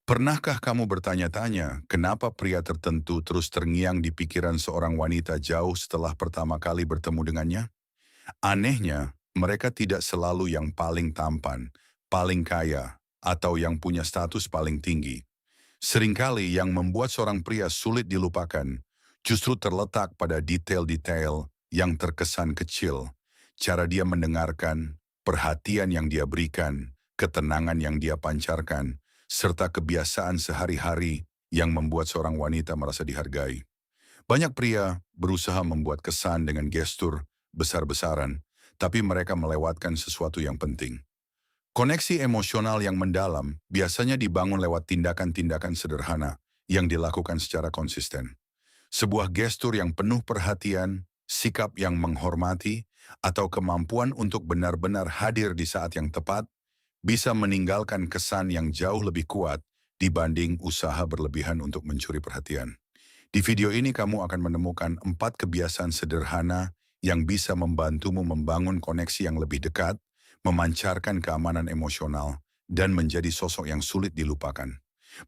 Pernahkah kamu bertanya-tanya kenapa pria tertentu terus terngiang di pikiran seorang wanita jauh setelah pertama kali bertemu dengannya? Anehnya, mereka tidak selalu yang paling tampan, paling kaya, atau yang punya status paling tinggi. Seringkali yang membuat seorang pria sulit dilupakan justru terletak pada detail-detail yang terkesan kecil, cara dia mendengarkan, perhatian yang dia berikan, ketenangan yang dia pancarkan, serta kebiasaan sehari-hari yang membuat seorang wanita merasa dihargai. Banyak pria berusaha membuat kesan dengan gestur besar-besaran, tapi mereka melewatkan sesuatu yang penting. Koneksi emosional yang mendalam biasanya dibangun lewat tindakan-tindakan sederhana yang dilakukan secara konsisten. Sebuah gestur yang penuh perhatian, sikap yang menghormati, atau kemampuan untuk benar-benar hadir di saat yang tepat bisa meninggalkan kesan yang jauh lebih kuat dibanding usaha berlebihan untuk mencuri perhatian. Di video ini kamu akan menemukan 4 kebiasaan sederhana yang bisa membantumu membangun koneksi yang lebih dekat, memancarkan keamanan emosional, dan menjadi sosok yang sulit dilupakan.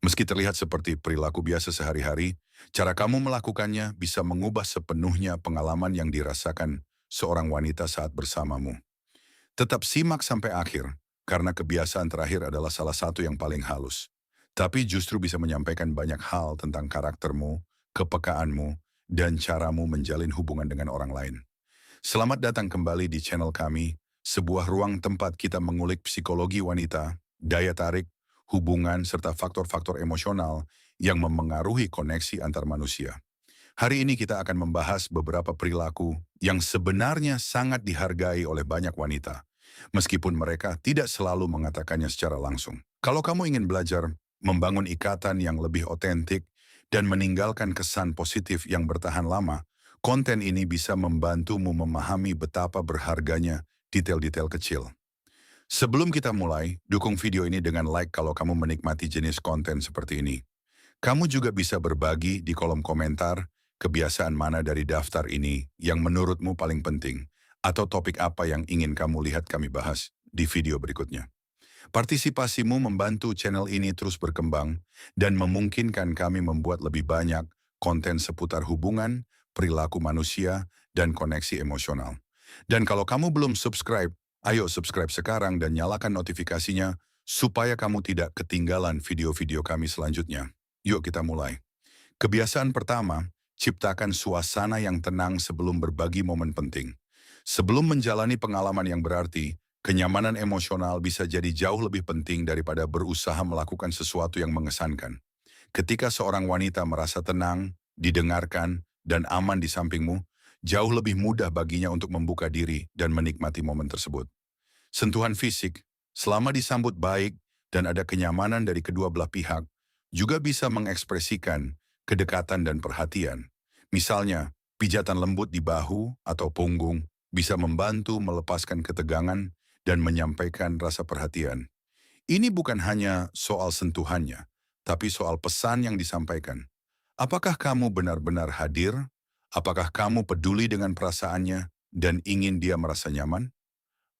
Meski terlihat seperti perilaku biasa sehari-hari, cara kamu melakukannya bisa mengubah sepenuhnya pengalaman yang dirasakan seorang wanita saat bersamamu. Tetap simak sampai akhir, karena kebiasaan terakhir adalah salah satu yang paling halus. Tapi justru bisa menyampaikan banyak hal tentang karaktermu, kepekaanmu, dan caramu menjalin hubungan dengan orang lain. Selamat datang kembali di channel kami, sebuah ruang tempat kita mengulik psikologi wanita, daya tarik, hubungan, serta faktor-faktor emosional yang memengaruhi koneksi antar manusia. Hari ini kita akan membahas beberapa perilaku yang sebenarnya sangat dihargai oleh banyak wanita, meskipun mereka tidak selalu mengatakannya secara langsung. Kalau kamu ingin belajar membangun ikatan yang lebih otentik dan meninggalkan kesan positif yang bertahan lama, konten ini bisa membantumu memahami betapa berharganya detail-detail kecil. Sebelum kita mulai, dukung video ini dengan like kalau kamu menikmati jenis konten seperti ini. Kamu juga bisa berbagi di kolom komentar kebiasaan mana dari daftar ini yang menurutmu paling penting, atau topik apa yang ingin kamu lihat kami bahas di video berikutnya. Partisipasimu membantu channel ini terus berkembang dan memungkinkan kami membuat lebih banyak konten seputar hubungan, perilaku manusia, dan koneksi emosional. Dan kalau kamu belum subscribe, ayo subscribe sekarang dan nyalakan notifikasinya supaya kamu tidak ketinggalan video-video kami selanjutnya. Yuk kita mulai. Kebiasaan pertama, ciptakan suasana yang tenang sebelum berbagi momen penting. Sebelum menjalani pengalaman yang berarti, kenyamanan emosional bisa jadi jauh lebih penting daripada berusaha melakukan sesuatu yang mengesankan. Ketika seorang wanita merasa tenang, didengarkan, dan aman di sampingmu, jauh lebih mudah baginya untuk membuka diri dan menikmati momen tersebut. Sentuhan fisik, selama disambut baik dan ada kenyamanan dari kedua belah pihak, juga bisa mengekspresikan kedekatan dan perhatian. Misalnya, pijatan lembut di bahu atau punggung bisa membantu melepaskan ketegangan dan menyampaikan rasa perhatian. Ini bukan hanya soal sentuhannya, tapi soal pesan yang disampaikan. Apakah kamu benar-benar hadir? Apakah kamu peduli dengan perasaannya dan ingin dia merasa nyaman?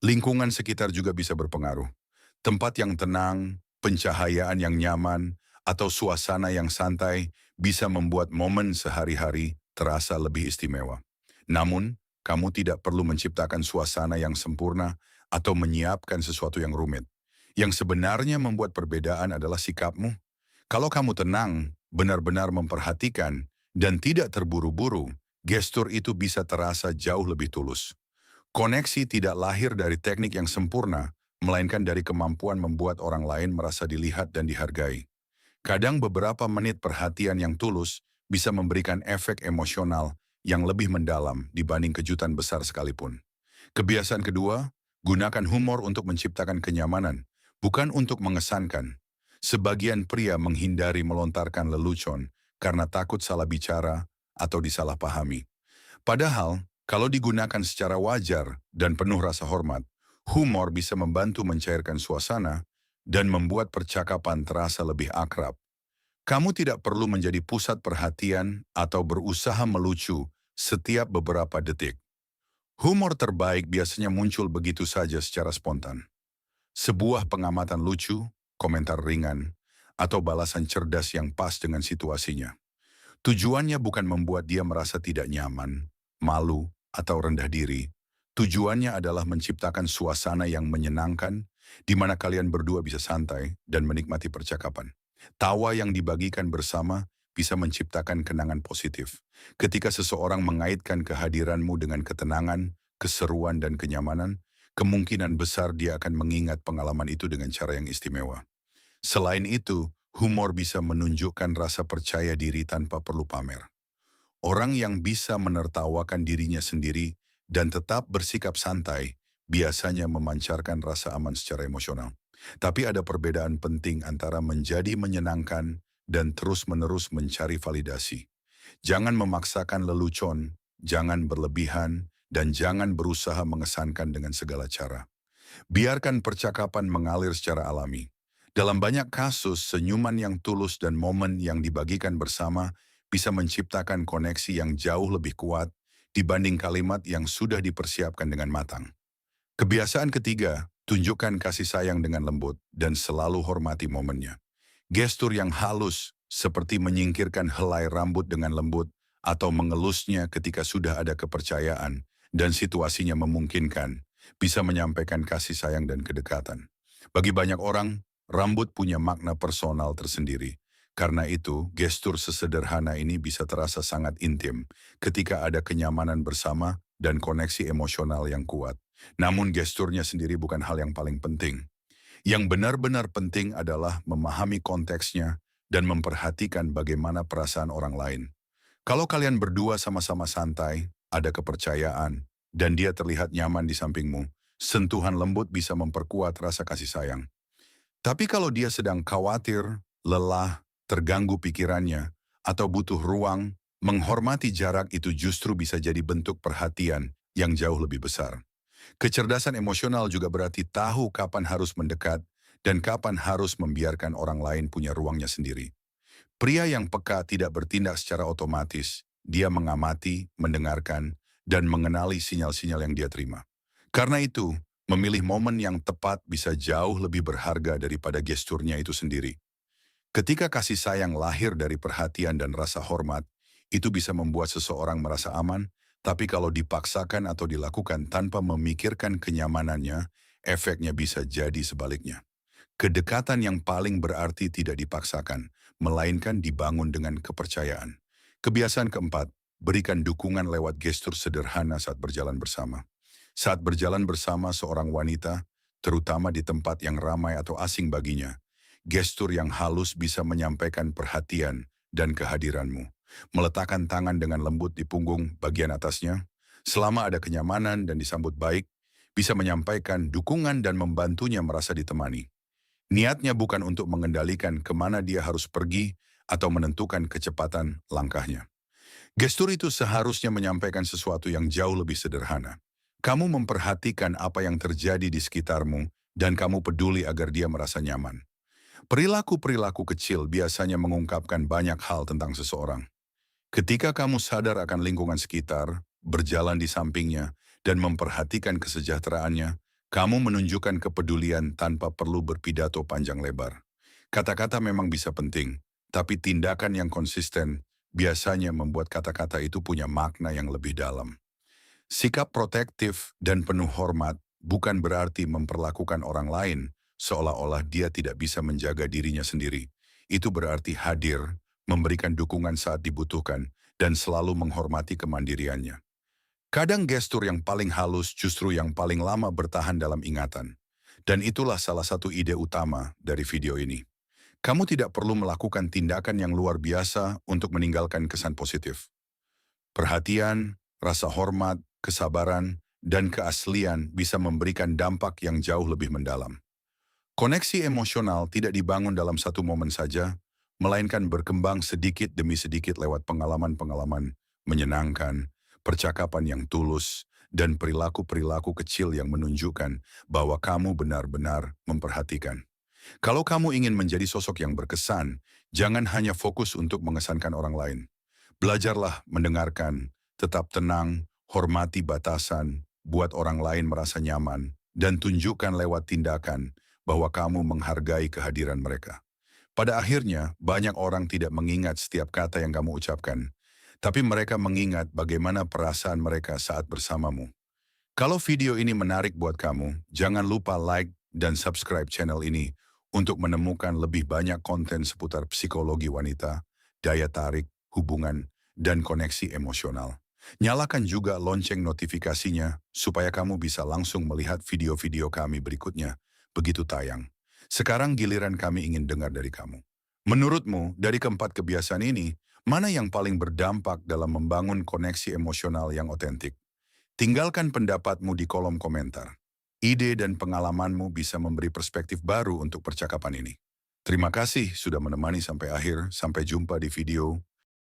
Lingkungan sekitar juga bisa berpengaruh. Tempat yang tenang, pencahayaan yang nyaman, atau suasana yang santai bisa membuat momen sehari-hari terasa lebih istimewa. Namun, kamu tidak perlu menciptakan suasana yang sempurna atau menyiapkan sesuatu yang rumit. Yang sebenarnya membuat perbedaan adalah sikapmu. Kalau kamu tenang, benar-benar memperhatikan, dan tidak terburu-buru, gestur itu bisa terasa jauh lebih tulus. Koneksi tidak lahir dari teknik yang sempurna, melainkan dari kemampuan membuat orang lain merasa dilihat dan dihargai. Kadang beberapa menit perhatian yang tulus bisa memberikan efek emosional yang lebih mendalam dibanding kejutan besar sekalipun. Kebiasaan kedua, gunakan humor untuk menciptakan kenyamanan, bukan untuk mengesankan. Sebagian pria menghindari melontarkan lelucon karena takut salah bicara atau disalahpahami. Padahal, kalau digunakan secara wajar dan penuh rasa hormat, humor bisa membantu mencairkan suasana dan membuat percakapan terasa lebih akrab. Kamu tidak perlu menjadi pusat perhatian atau berusaha melucu setiap beberapa detik. Humor terbaik biasanya muncul begitu saja secara spontan. Sebuah pengamatan lucu, komentar ringan, atau balasan cerdas yang pas dengan situasinya. Tujuannya bukan membuat dia merasa tidak nyaman, malu, atau rendah diri. Tujuannya adalah menciptakan suasana yang menyenangkan, di mana kalian berdua bisa santai dan menikmati percakapan. Tawa yang dibagikan bersama bisa menciptakan kenangan positif. Ketika seseorang mengaitkan kehadiranmu dengan ketenangan, keseruan, dan kenyamanan, kemungkinan besar dia akan mengingat pengalaman itu dengan cara yang istimewa. Selain itu, humor bisa menunjukkan rasa percaya diri tanpa perlu pamer. Orang yang bisa menertawakan dirinya sendiri dan tetap bersikap santai biasanya memancarkan rasa aman secara emosional. Tapi ada perbedaan penting antara menjadi menyenangkan dan terus-menerus mencari validasi. Jangan memaksakan lelucon, jangan berlebihan, dan jangan berusaha mengesankan dengan segala cara. Biarkan percakapan mengalir secara alami. Dalam banyak kasus, senyuman yang tulus dan momen yang dibagikan bersama bisa menciptakan koneksi yang jauh lebih kuat dibanding kalimat yang sudah dipersiapkan dengan matang. Kebiasaan ketiga, tunjukkan kasih sayang dengan lembut dan selalu hormati momennya. Gestur yang halus, seperti menyingkirkan helai rambut dengan lembut atau mengelusnya ketika sudah ada kepercayaan dan situasinya memungkinkan, bisa menyampaikan kasih sayang dan kedekatan. Bagi banyak orang, rambut punya makna personal tersendiri. Karena itu, gestur sesederhana ini bisa terasa sangat intim ketika ada kenyamanan bersama dan koneksi emosional yang kuat. Namun gesturnya sendiri bukan hal yang paling penting. Yang benar-benar penting adalah memahami konteksnya dan memperhatikan bagaimana perasaan orang lain. Kalau kalian berdua sama-sama santai, ada kepercayaan, dan dia terlihat nyaman di sampingmu, sentuhan lembut bisa memperkuat rasa kasih sayang. Tapi kalau dia sedang khawatir, lelah, terganggu pikirannya, atau butuh ruang, menghormati jarak itu justru bisa jadi bentuk perhatian yang jauh lebih besar. Kecerdasan emosional juga berarti tahu kapan harus mendekat dan kapan harus membiarkan orang lain punya ruangnya sendiri. Pria yang peka tidak bertindak secara otomatis. Dia mengamati, mendengarkan, dan mengenali sinyal-sinyal yang dia terima. Karena itu, memilih momen yang tepat bisa jauh lebih berharga daripada gesturnya itu sendiri. Ketika kasih sayang lahir dari perhatian dan rasa hormat, itu bisa membuat seseorang merasa aman, tapi kalau dipaksakan atau dilakukan tanpa memikirkan kenyamanannya, efeknya bisa jadi sebaliknya. Kedekatan yang paling berarti tidak dipaksakan, melainkan dibangun dengan kepercayaan. Kebiasaan keempat, berikan dukungan lewat gestur sederhana saat berjalan bersama. Saat berjalan bersama seorang wanita, terutama di tempat yang ramai atau asing baginya, gestur yang halus bisa menyampaikan perhatian dan kehadiranmu. Meletakkan tangan dengan lembut di punggung bagian atasnya, selama ada kenyamanan dan disambut baik, bisa menyampaikan dukungan dan membantunya merasa ditemani. Niatnya bukan untuk mengendalikan kemana dia harus pergi atau menentukan kecepatan langkahnya. Gestur itu seharusnya menyampaikan sesuatu yang jauh lebih sederhana. Kamu memperhatikan apa yang terjadi di sekitarmu dan kamu peduli agar dia merasa nyaman. Perilaku-perilaku kecil biasanya mengungkapkan banyak hal tentang seseorang. Ketika kamu sadar akan lingkungan sekitar, berjalan di sampingnya, dan memperhatikan kesejahteraannya, kamu menunjukkan kepedulian tanpa perlu berpidato panjang lebar. Kata-kata memang bisa penting, tapi tindakan yang konsisten biasanya membuat kata-kata itu punya makna yang lebih dalam. Sikap protektif dan penuh hormat bukan berarti memperlakukan orang lain seolah-olah dia tidak bisa menjaga dirinya sendiri. Itu berarti hadir, memberikan dukungan saat dibutuhkan, dan selalu menghormati kemandiriannya. Kadang gestur yang paling halus justru yang paling lama bertahan dalam ingatan. Dan itulah salah satu ide utama dari video ini. Kamu tidak perlu melakukan tindakan yang luar biasa untuk meninggalkan kesan positif. Perhatian, rasa hormat, kesabaran, dan keaslian bisa memberikan dampak yang jauh lebih mendalam. Koneksi emosional tidak dibangun dalam satu momen saja, melainkan berkembang sedikit demi sedikit lewat pengalaman-pengalaman menyenangkan, percakapan yang tulus, dan perilaku-perilaku kecil yang menunjukkan bahwa kamu benar-benar memperhatikan. Kalau kamu ingin menjadi sosok yang berkesan, jangan hanya fokus untuk mengesankan orang lain. Belajarlah mendengarkan, tetap tenang, hormati batasan, buat orang lain merasa nyaman, dan tunjukkan lewat tindakan bahwa kamu menghargai kehadiran mereka. Pada akhirnya, banyak orang tidak mengingat setiap kata yang kamu ucapkan, tapi mereka mengingat bagaimana perasaan mereka saat bersamamu. Kalau video ini menarik buat kamu, jangan lupa like dan subscribe channel ini untuk menemukan lebih banyak konten seputar psikologi wanita, daya tarik, hubungan, dan koneksi emosional. Nyalakan juga lonceng notifikasinya supaya kamu bisa langsung melihat video-video kami berikutnya begitu tayang. Sekarang giliran kami ingin dengar dari kamu. Menurutmu, dari keempat kebiasaan ini, mana yang paling berdampak dalam membangun koneksi emosional yang otentik? Tinggalkan pendapatmu di kolom komentar. Ide dan pengalamanmu bisa memberi perspektif baru untuk percakapan ini. Terima kasih sudah menemani sampai akhir. Sampai jumpa di video